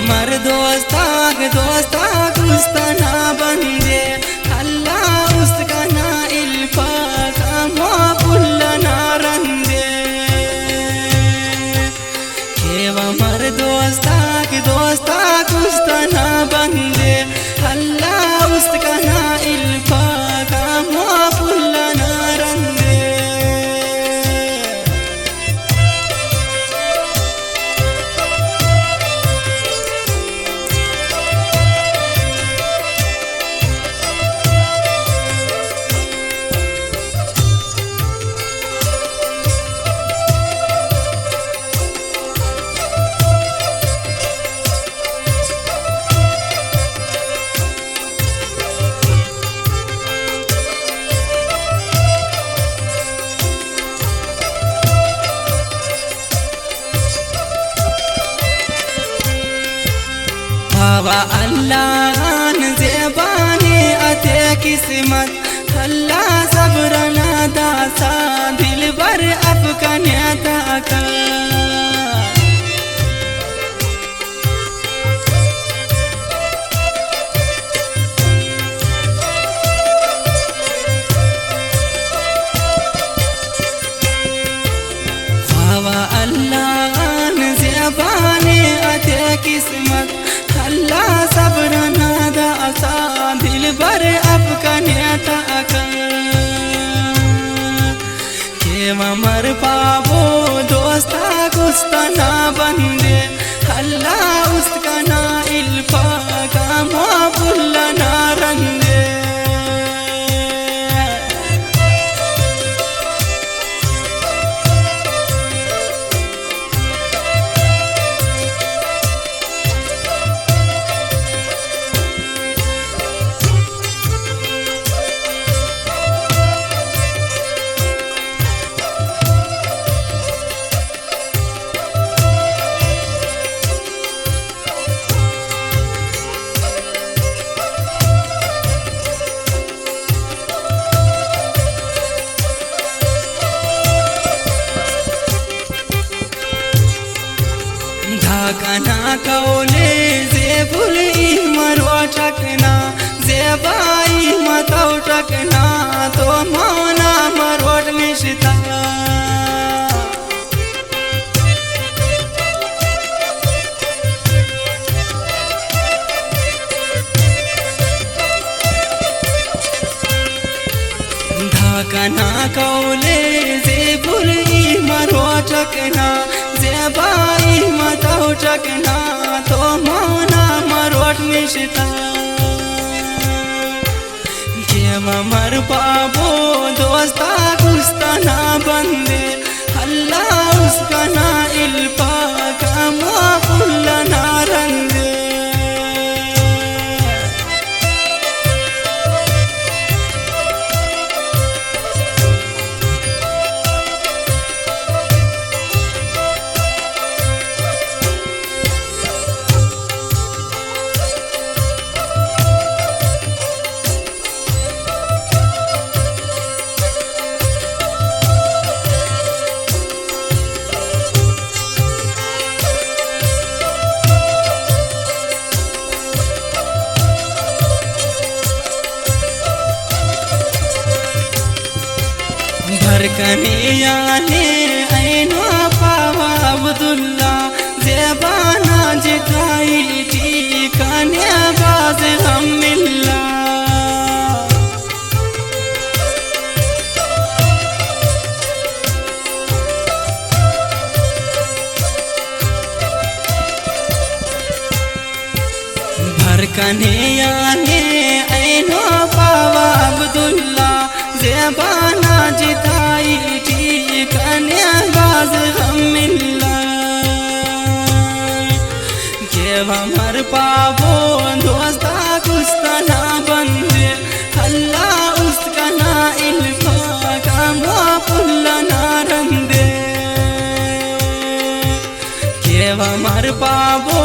मर दोस्ताक उस्तना बंदे अल्लाह उसका ना इल्फा कामो पुल्लना रंदे केवा मर दोस्ताक उस्तना बंदे अल्लाह उसका ना इल्फा कामो पुल्लना रंदे बाबा अल्लाह ज़ेबानी अते किस्मत अल्लाह सब्र ना दासा दिल भर अफकने ताका बाबा अल्लाह ज़ेबानी अते किस्मत अल्लाह सब्र ना दासा दिल भर अफकने ताका केवा मर पावो दोस्ताक उस्तना बंदे अल्लाह उसका ना इल्फा कामो पुल्लना रंदे धाकना कौले ज़ेबुल मरो टकना ज़ेबाई मतौ टकना तो मौना मरोट निश्ता धाकना कौले ज़ेबुल मरो टकना ज़ेबाई मतौ टकना तो मौना मरोट निश्ता केवा मर पावो दोस्ताक उस्तना बंदे अल्लाह उसका ना इल्फा कामो पुल्लना रंदे धड़कनियाने ऐनो पावा अब्दुल्ला ज़ेबाना जिताई ठिकाने बाज हम मिल्ला धड़कनियाने ऐनो पावा अब्दुल्ला ज़ेबाना जिताई ठिकाने बाज हम मिल्ला केवा मर पावो दोस्ताक उस्तना बंदे अल्लाह उसका ना इल्फा कामो पुल्लना रंदे केवा मर पावो